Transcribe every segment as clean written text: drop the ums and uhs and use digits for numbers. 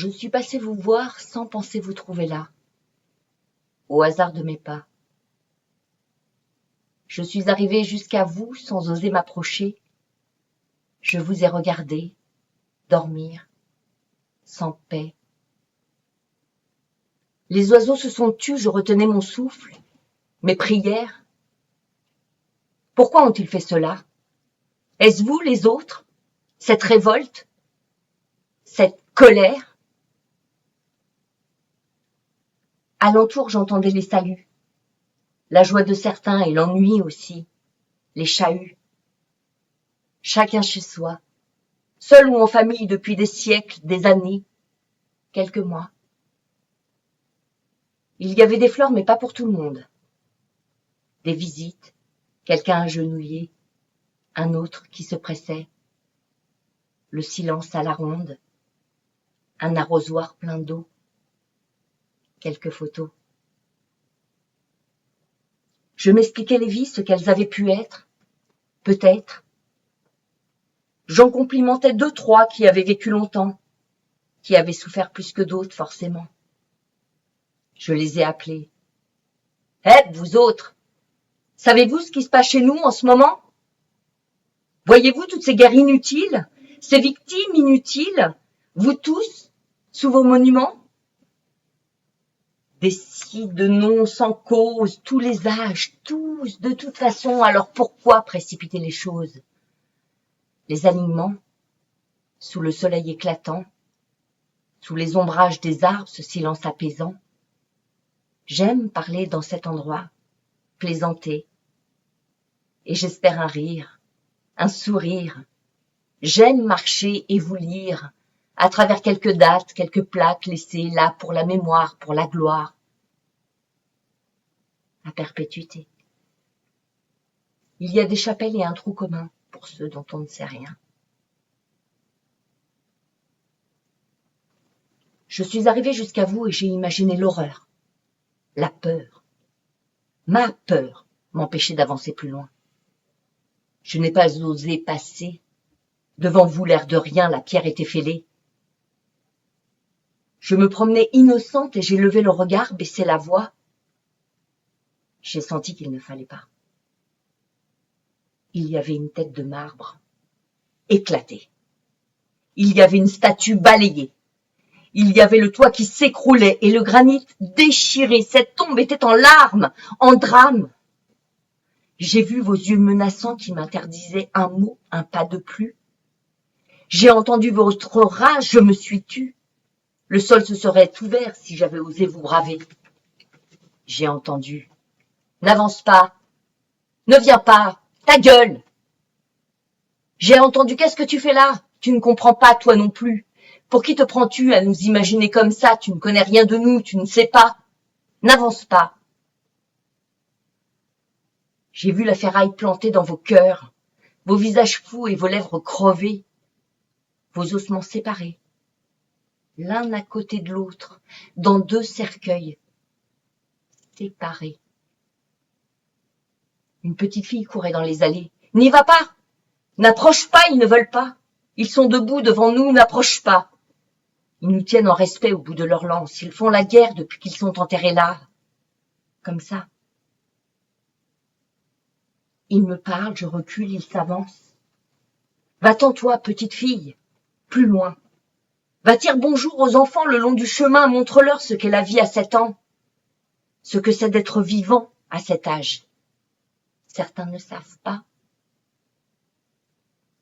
Je suis passée vous voir sans penser vous trouver là, au hasard de mes pas. Je suis arrivée jusqu'à vous sans oser m'approcher. Je vous ai regardé, dormir, sans paix. Les oiseaux se sont tus, je retenais mon souffle, mes prières. Pourquoi ont-ils fait cela? Est-ce vous, les autres? Cette révolte? Cette colère? Alentour, j'entendais les saluts, la joie de certains et l'ennui aussi, les chahuts. Chacun chez soi, seul ou en famille depuis des siècles, des années, quelques mois. Il y avait des fleurs, mais pas pour tout le monde. Des visites, quelqu'un agenouillé, un autre qui se pressait, le silence à la ronde, un arrosoir plein d'eau, quelques photos. Je m'expliquais les vies, ce qu'elles avaient pu être, peut-être. J'en complimentais 2, 3 qui avaient vécu longtemps, qui avaient souffert plus que d'autres, forcément. Je les ai appelés. « Hé, vous autres, savez-vous ce qui se passe chez nous en ce moment? Voyez-vous toutes ces guerres inutiles, ces victimes inutiles, vous tous, sous vos monuments? Des si de noms sans cause, tous les âges, tous, de toute façon, alors pourquoi précipiter les choses? Les alignements, sous le soleil éclatant, sous les ombrages des arbres, ce silence apaisant. J'aime parler dans cet endroit, plaisanter, et j'espère un rire, un sourire. J'aime marcher et vous lire, à travers quelques dates, quelques plaques laissées là pour la mémoire, pour la gloire. À perpétuité. Il y a des chapelles et un trou commun pour ceux dont on ne sait rien. Je suis arrivée jusqu'à vous et j'ai imaginé l'horreur, la peur. Ma peur m'empêchait d'avancer plus loin. Je n'ai pas osé passer. Devant vous, l'air de rien, la pierre était fêlée. Je me promenais innocente et j'ai levé le regard, baissé la voix. J'ai senti qu'il ne fallait pas. Il y avait une tête de marbre, éclatée. Il y avait une statue balayée. Il y avait le toit qui s'écroulait et le granit déchiré. Cette tombe était en larmes, en drame. J'ai vu vos yeux menaçants qui m'interdisaient un mot, un pas de plus. J'ai entendu votre rage, je me suis tue. Le sol se serait ouvert si j'avais osé vous braver. J'ai entendu. N'avance pas. Ne viens pas. Ta gueule. J'ai entendu. Qu'est-ce que tu fais là? Tu ne comprends pas, toi non plus. Pour qui te prends-tu à nous imaginer comme ça? Tu ne connais rien de nous, tu ne sais pas. N'avance pas. J'ai vu la ferraille plantée dans vos cœurs, vos visages fous et vos lèvres crevées, vos ossements séparés, l'un à côté de l'autre, dans 2 cercueils, séparés. Une petite fille courait dans les allées. « N'y va pas! N'approche pas, ils ne veulent pas. Ils sont debout devant nous, n'approche pas. Ils nous tiennent en respect au bout de leur lance. Ils font la guerre depuis qu'ils sont enterrés là. Comme ça. » Ils me parlent, je recule, ils s'avancent. « Va-t'en toi, petite fille, plus loin. Va dire bonjour aux enfants le long du chemin, montre-leur ce qu'est la vie à 7 ans, ce que c'est d'être vivant à cet âge. Certains ne savent pas.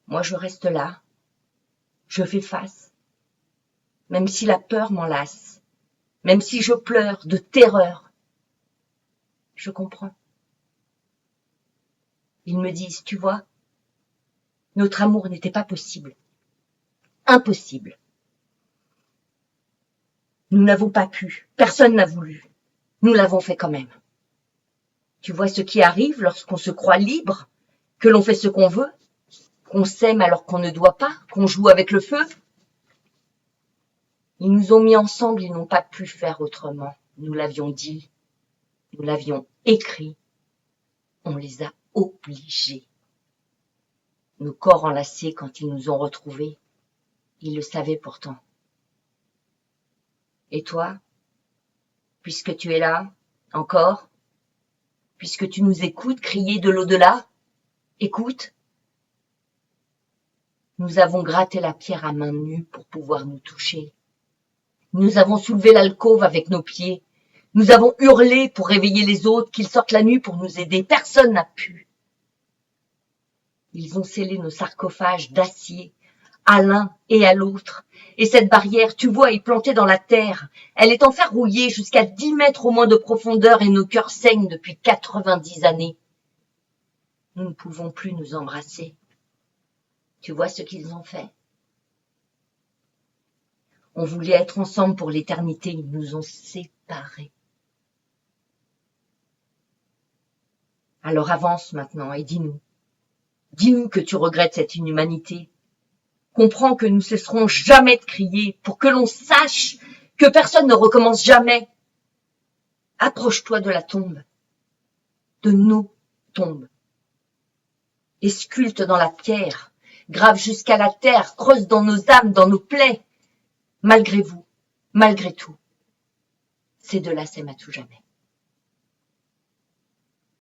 Moi, je reste là. Je fais face. Même si la peur m'enlace, même si je pleure de terreur, je comprends. Ils me disent, tu vois, notre amour n'était pas possible. Impossible. Nous n'avons pas pu. Personne n'a voulu. Nous l'avons fait quand même. Tu vois ce qui arrive lorsqu'on se croit libre, que l'on fait ce qu'on veut, qu'on s'aime alors qu'on ne doit pas, qu'on joue avec le feu. Ils nous ont mis ensemble, ils n'ont pas pu faire autrement. Nous l'avions dit, nous l'avions écrit, on les a obligés. Nos corps enlacés quand ils nous ont retrouvés, ils le savaient pourtant. Et toi, puisque tu es là, encore, puisque tu nous écoutes crier de l'au-delà, écoute. Nous avons gratté la pierre à main nue pour pouvoir nous toucher. Nous avons soulevé l'alcôve avec nos pieds. Nous avons hurlé pour réveiller les autres, qu'ils sortent la nuit pour nous aider. Personne n'a pu. Ils ont scellé nos sarcophages d'acier, à l'un et à l'autre. Et cette barrière, tu vois, est plantée dans la terre. Elle est en fer rouillé jusqu'à 10 mètres au moins de profondeur et nos cœurs saignent depuis 90 années. Nous ne pouvons plus nous embrasser. Tu vois ce qu'ils ont fait? On voulait être ensemble pour l'éternité, ils nous ont séparés. Alors avance maintenant et dis-nous. Dis-nous que tu regrettes cette inhumanité. Comprends que nous cesserons jamais de crier pour que l'on sache que personne ne recommence jamais. Approche-toi de la tombe, de nos tombes, et sculpte dans la pierre, grave jusqu'à la terre, creuse dans nos âmes, dans nos plaies. Malgré vous, malgré tout, ces deux-là s'aiment à tout jamais.